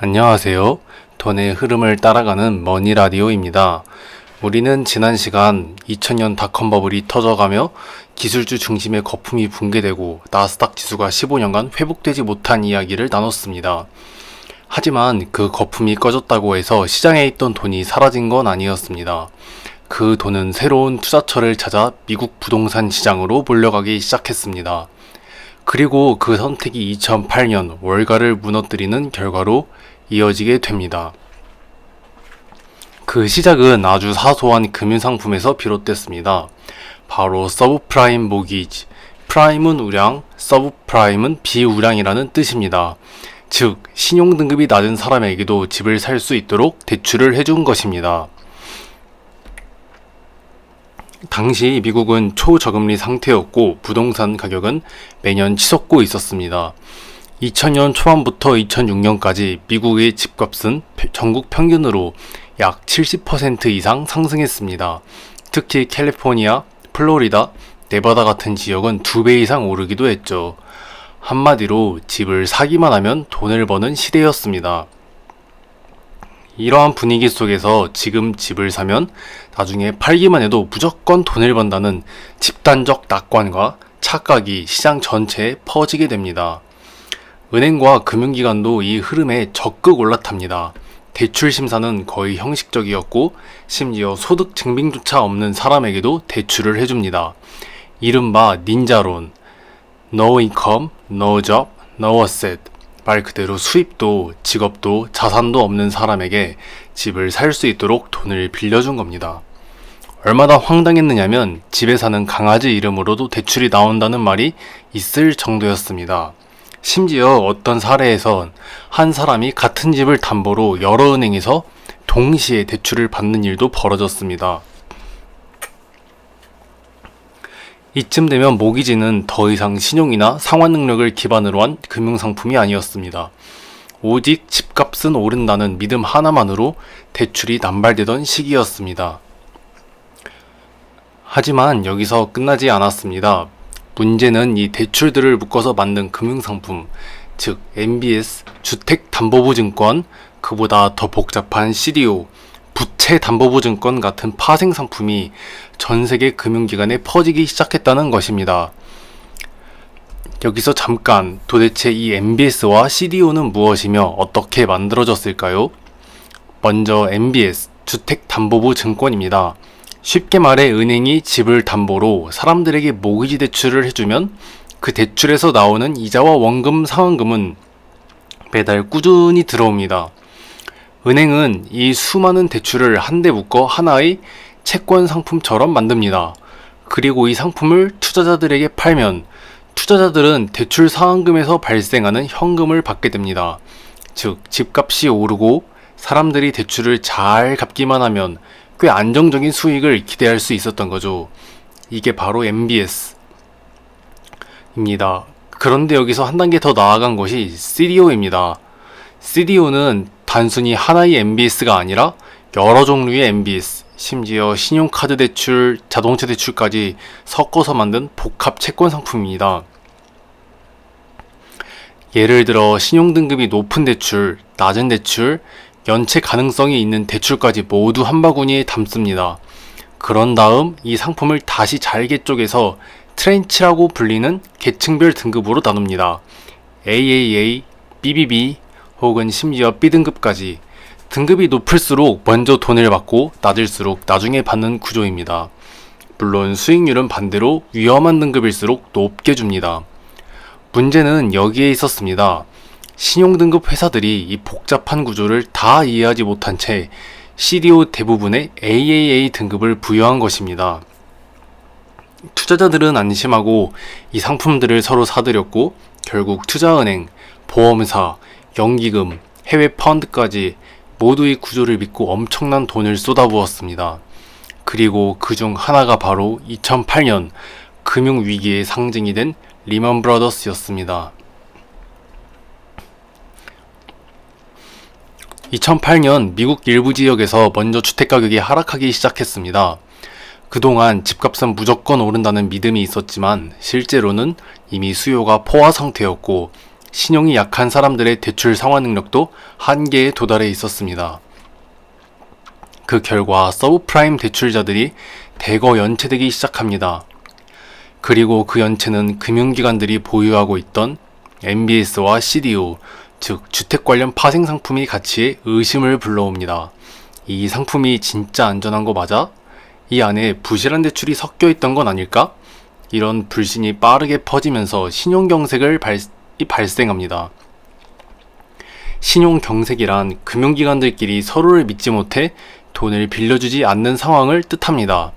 안녕하세요. 돈의 흐름을 따라가는 머니라디오입니다. 우리는 지난 시간 2000년 닷컴 버블이 터져가며 기술주 중심의 거품이 붕괴되고 나스닥 지수가 15년간 회복되지 못한 이야기를 나눴습니다. 하지만 그 거품이 꺼졌다고 해서 시장에 있던 돈이 사라진 건 아니었습니다. 그 돈은 새로운 투자처를 찾아 미국 부동산 시장으로 몰려가기 시작했습니다. 그리고 그 선택이 2008년 월가를 무너뜨리는 결과로 이어지게 됩니다. 그 시작은 아주 사소한 금융상품에서 비롯됐습니다. 바로 서브프라임 모기지, 프라임은 우량, 서브프라임은 비우량이라는 뜻입니다. 즉, 신용등급이 낮은 사람에게도 집을 살 수 있도록 대출을 해준 것입니다. 당시 미국은 초저금리 상태였고 부동산 가격은 매년 치솟고 있었습니다. 2000년 초반부터 2006년까지 미국의 집값은 전국 평균으로 약 70% 이상 상승했습니다. 특히 캘리포니아, 플로리다, 네바다 같은 지역은 2배 이상 오르기도 했죠. 한마디로 집을 사기만 하면 돈을 버는 시대였습니다. 이러한 분위기 속에서 지금 집을 사면 나중에 팔기만 해도 무조건 돈을 번다는 집단적 낙관과 착각이 시장 전체에 퍼지게 됩니다. 은행과 금융기관도 이 흐름에 적극 올라탑니다. 대출 심사는 거의 형식적이었고 심지어 소득 증빙조차 없는 사람에게도 대출을 해줍니다. 이른바 닌자론, No income, no job, no asset. 말 그대로 수입도 직업도 자산도 없는 사람에게 집을 살 수 있도록 돈을 빌려준 겁니다. 얼마나 황당했느냐면 집에 사는 강아지 이름으로도 대출이 나온다는 말이 있을 정도였습니다. 심지어 어떤 사례에선 한 사람이 같은 집을 담보로 여러 은행에서 동시에 대출을 받는 일도 벌어졌습니다. 이쯤 되면 모기지는 더 이상 신용이나 상환 능력을 기반으로 한 금융상품이 아니었습니다. 오직 집값은 오른다는 믿음 하나만으로 대출이 남발되던 시기였습니다. 하지만 여기서 끝나지 않았습니다. 문제는 이 대출들을 묶어서 만든 금융상품, 즉 MBS, 주택담보부증권, 그보다 더 복잡한 CDO, 부채담보부증권 같은 파생상품이 전 세계 금융기관에 퍼지기 시작했다는 것입니다. 여기서 잠깐 도대체 이 MBS와 CDO는 무엇이며 어떻게 만들어졌을까요? 먼저 MBS, 주택담보부증권입니다. 쉽게 말해 은행이 집을 담보로 사람들에게 모기지 대출을 해주면 그 대출에서 나오는 이자와 원금 상환금은 매달 꾸준히 들어옵니다. 은행은 이 수많은 대출을 한데 묶어 하나의 채권 상품처럼 만듭니다. 그리고 이 상품을 투자자들에게 팔면 투자자들은 대출 상환금에서 발생하는 현금을 받게 됩니다. 즉, 집값이 오르고 사람들이 대출을 잘 갚기만 하면 꽤 안정적인 수익을 기대할 수 있었던 거죠. 이게 바로 MBS입니다. 그런데 여기서 한 단계 더 나아간 것이 CDO입니다. CDO는 단순히 하나의 MBS가 아니라 여러 종류의 MBS, 심지어 신용카드 대출, 자동차 대출까지 섞어서 만든 복합 채권 상품입니다. 예를 들어 신용등급이 높은 대출, 낮은 대출, 연체 가능성이 있는 대출까지 모두 한 바구니에 담습니다. 그런 다음 이 상품을 다시 잘게 쪼개서 트렌치라고 불리는 계층별 등급으로 나눕니다. AAA, BBB 혹은 심지어 B등급까지. 등급이 높을수록 먼저 돈을 받고 낮을수록 나중에 받는 구조입니다. 물론 수익률은 반대로 위험한 등급일수록 높게 줍니다. 문제는 여기에 있었습니다. 신용등급 회사들이 이 복잡한 구조를 다 이해하지 못한 채 CDO 대부분에 AAA 등급을 부여한 것입니다. 투자자들은 안심하고 이 상품들을 서로 사들였고 결국 투자은행, 보험사, 연기금, 해외 펀드까지 모두 이 구조를 믿고 엄청난 돈을 쏟아부었습니다. 그리고 그중 하나가 바로 2008년 금융위기의 상징이 된 리먼 브라더스였습니다. 2008년 미국 일부 지역에서 먼저 주택가격이 하락하기 시작했습니다. 그동안 집값은 무조건 오른다는 믿음이 있었지만 실제로는 이미 수요가 포화 상태였고 신용이 약한 사람들의 대출 상환 능력도 한계에 도달해 있었습니다. 그 결과 서브프라임 대출자들이 대거 연체되기 시작합니다. 그리고 그 연체는 금융기관들이 보유하고 있던 MBS와 CDO, 즉 주택 관련 파생 상품이 같이 의심을 불러옵니다. 이 상품이 진짜 안전한 거 맞아? 이 안에 부실한 대출이 섞여 있던 건 아닐까? 이런 불신이 빠르게 퍼지면서 신용경색을 발생합니다. 신용경색이란 금융기관들끼리 서로를 믿지 못해 돈을 빌려주지 않는 상황을 뜻합니다.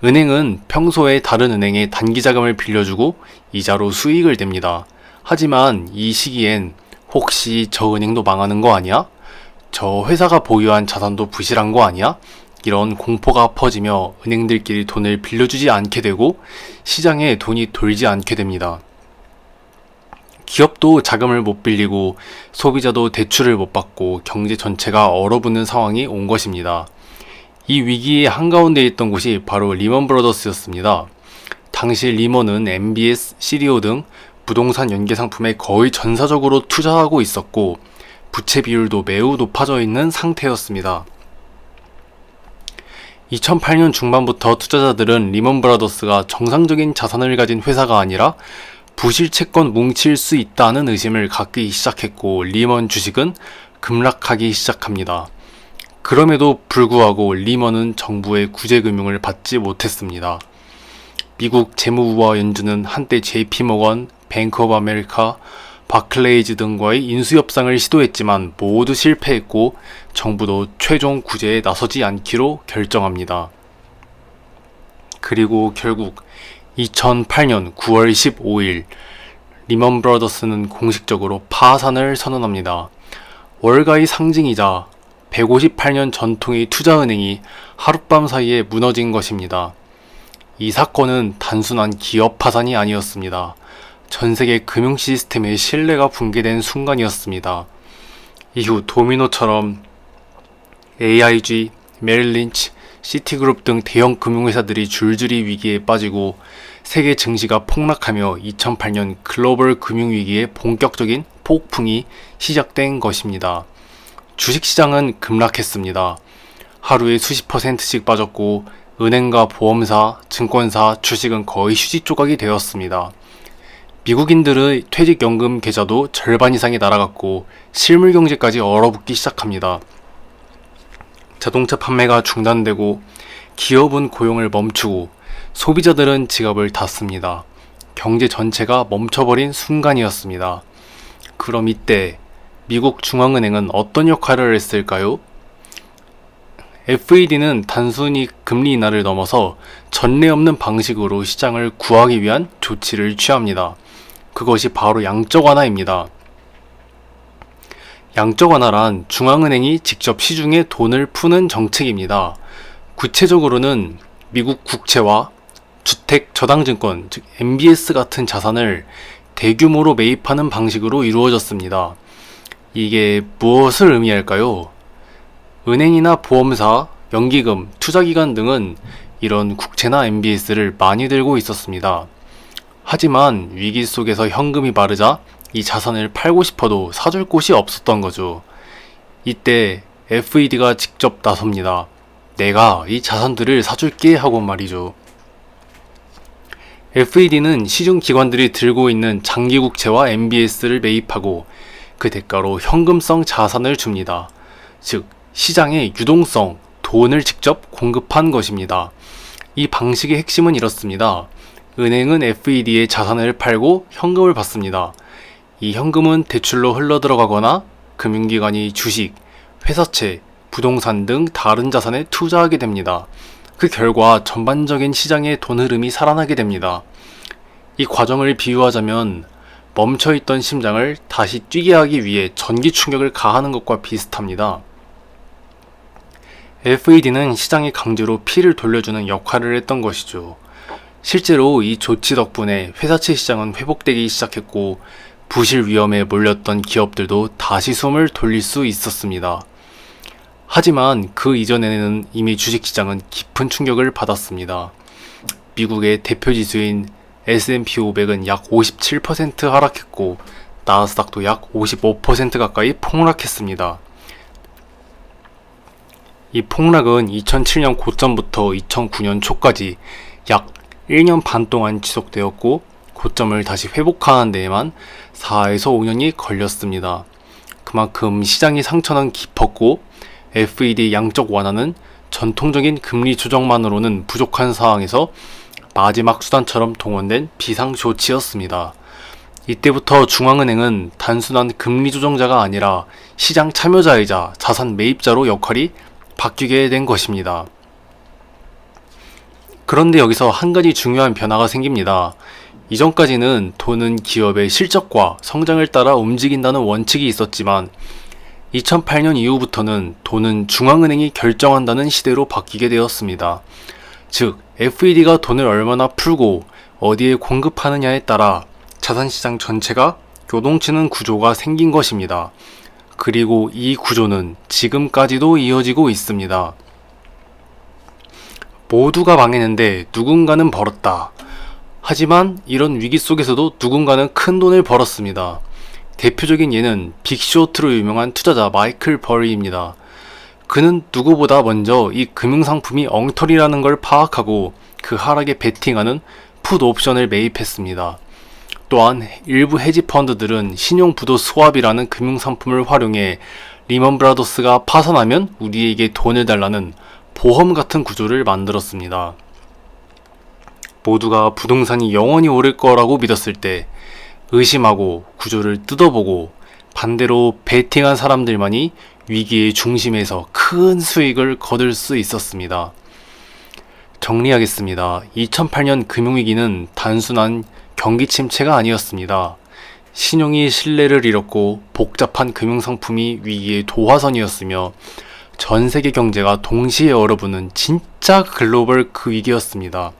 은행은 평소에 다른 은행에 단기자금을 빌려주고 이자로 수익을 냅니다. 하지만 이 시기엔 혹시 저 은행도 망하는 거 아니야? 저 회사가 보유한 자산도 부실한 거 아니야? 이런 공포가 퍼지며 은행들끼리 돈을 빌려주지 않게 되고 시장에 돈이 돌지 않게 됩니다. 기업도 자금을 못 빌리고 소비자도 대출을 못 받고 경제 전체가 얼어붙는 상황이 온 것입니다. 이 위기의 한가운데 있던 곳이 바로 리먼 브러더스였습니다. 당시 리먼은 MBS, CDO 등 부동산 연계 상품에 거의 전사적으로 투자하고 있었고 부채 비율도 매우 높아져 있는 상태였습니다. 2008년 중반부터 투자자들은 리먼 브라더스가 정상적인 자산을 가진 회사가 아니라 부실 채권 뭉칠 수 있다는 의심을 갖기 시작했고 리먼 주식은 급락하기 시작합니다. 그럼에도 불구하고 리먼은 정부의 구제금융을 받지 못했습니다. 미국 재무부와 연준은 한때 JP모건, 뱅크 오브 아메리카, 바클레이즈 등과의 인수협상을 시도했지만 모두 실패했고 정부도 최종 구제에 나서지 않기로 결정합니다. 그리고 결국 2008년 9월 15일 리먼 브라더스는 공식적으로 파산을 선언합니다. 월가의 상징이자 158년 전통의 투자은행이 하룻밤 사이에 무너진 것입니다. 이 사건은 단순한 기업 파산이 아니었습니다. 전세계 금융 시스템의 신뢰가 붕괴된 순간이었습니다. 이후 도미노처럼 AIG, 메릴린치, 시티그룹 등 대형 금융회사들이 줄줄이 위기에 빠지고 세계 증시가 폭락하며 2008년 글로벌 금융위기의 본격적인 폭풍이 시작된 것입니다. 주식시장은 급락했습니다. 하루에 수십 %씩 빠졌고 은행과 보험사, 증권사, 주식은 거의 휴지 조각이 되었습니다. 미국인들의 퇴직연금 계좌도 절반 이상이 날아갔고 실물 경제까지 얼어붙기 시작합니다. 자동차 판매가 중단되고 기업은 고용을 멈추고 소비자들은 지갑을 닫습니다. 경제 전체가 멈춰버린 순간이었습니다. 그럼 이때 미국 중앙은행은 어떤 역할을 했을까요? FED는 단순히 금리 인하를 넘어서 전례 없는 방식으로 시장을 구하기 위한 조치를 취합니다. 그것이 바로 양적 완화입니다. 양적 완화란 중앙은행이 직접 시중에 돈을 푸는 정책입니다. 구체적으로는 미국 국채와 주택 저당증권, 즉 MBS 같은 자산을 대규모로 매입하는 방식으로 이루어졌습니다. 이게 무엇을 의미할까요? 은행이나 보험사, 연기금, 투자기관 등은 이런 국채나 MBS를 많이 들고 있었습니다. 하지만 위기 속에서 현금이 마르자 이 자산을 팔고 싶어도 사줄 곳이 없었던 거죠. 이때 FED가 직접 나섭니다. 내가 이 자산들을 사줄게 하고 말이죠. FED는 시중 기관들이 들고 있는 장기국채와 MBS를 매입하고 그 대가로 현금성 자산을 줍니다. 즉 시장의 유동성, 돈을 직접 공급한 것입니다. 이 방식의 핵심은 이렇습니다. 은행은 FED의 자산을 팔고 현금을 받습니다. 이 현금은 대출로 흘러들어가거나 금융기관이 주식, 회사채, 부동산 등 다른 자산에 투자하게 됩니다. 그 결과 전반적인 시장의 돈 흐름이 살아나게 됩니다. 이 과정을 비유하자면 멈춰있던 심장을 다시 뛰게 하기 위해 전기 충격을 가하는 것과 비슷합니다. FED는 시장에 강제로 피를 돌려주는 역할을 했던 것이죠. 실제로 이 조치 덕분에 회사채 시장은 회복되기 시작했고 부실 위험에 몰렸던 기업들도 다시 숨을 돌릴 수 있었습니다. 하지만 그 이전에는 이미 주식시장은 깊은 충격을 받았습니다. 미국의 대표 지수인 S&P 500은 약 57% 하락했고 나스닥도 약 55% 가까이 폭락했습니다. 이 폭락은 2007년 고점부터 2009년 초까지 약 1년 반 동안 지속되었고 고점을 다시 회복하는 데에만 4에서 5년이 걸렸습니다. 그만큼 시장의 상처는 깊었고 FED 양적 완화는 전통적인 금리 조정만으로는 부족한 상황에서 마지막 수단처럼 동원된 비상조치였습니다. 이때부터 중앙은행은 단순한 금리 조정자가 아니라 시장 참여자이자 자산 매입자로 역할이 바뀌게 된 것입니다. 그런데 여기서 한 가지 중요한 변화가 생깁니다. 이전까지는 돈은 기업의 실적과 성장을 따라 움직인다는 원칙이 있었지만 2008년 이후부터는 돈은 중앙은행이 결정한다는 시대로 바뀌게 되었습니다. 즉, FED가 돈을 얼마나 풀고 어디에 공급하느냐에 따라 자산시장 전체가 요동치는 구조가 생긴 것입니다. 그리고 이 구조는 지금까지도 이어지고 있습니다. 모두가 망했는데 누군가는 벌었다. 하지만 이런 위기 속에서도 누군가는 큰 돈을 벌었습니다. 대표적인 예는 빅쇼트로 유명한 투자자 마이클 버리입니다. 그는 누구보다 먼저 이 금융상품이 엉터리라는 걸 파악하고 그 하락에 베팅하는 풋 옵션을 매입했습니다. 또한 일부 헤지펀드들은 신용부도 스왑이라는 금융상품을 활용해 리먼 브라더스가 파산하면 우리에게 돈을 달라는 보험 같은 구조를 만들었습니다. 모두가 부동산이 영원히 오를 거라고 믿었을 때 의심하고 구조를 뜯어보고 반대로 베팅한 사람들만이 위기의 중심에서 큰 수익을 거둘 수 있었습니다. 정리하겠습니다. 2008년 금융위기는 단순한 경기 침체가 아니었습니다. 신용이 신뢰를 잃었고 복잡한 금융상품이 위기의 도화선이었으며 전 세계 경제가 동시에 얼어붙는 진짜 글로벌 그 위기였습니다.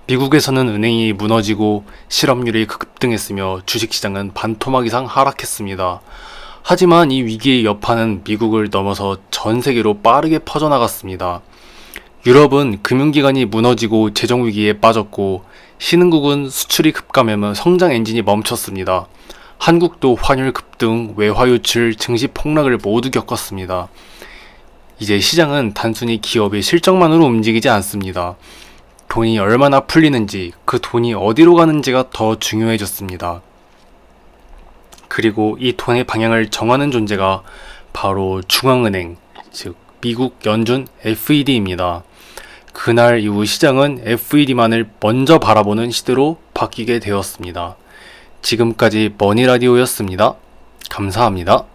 미국에서는 은행이 무너지고 실업률이 급등했으며 주식시장은 반토막 이상 하락했습니다. 하지만 이 위기의 여파는 미국을 넘어서 전 세계로 빠르게 퍼져나갔습니다. 유럽은 금융기관이 무너지고 재정위기에 빠졌고 신흥국은 수출이 급감하며 성장 엔진이 멈췄습니다. 한국도 환율 급등, 외화 유출, 증시 폭락을 모두 겪었습니다. 이제 시장은 단순히 기업의 실적만으로 움직이지 않습니다. 돈이 얼마나 풀리는지, 그 돈이 어디로 가는지가 더 중요해졌습니다. 그리고 이 돈의 방향을 정하는 존재가 바로 중앙은행, 즉 미국 연준 FED입니다. 그날 이후 시장은 FED만을 먼저 바라보는 시대로 바뀌게 되었습니다. 지금까지 머니라디오였습니다. 감사합니다.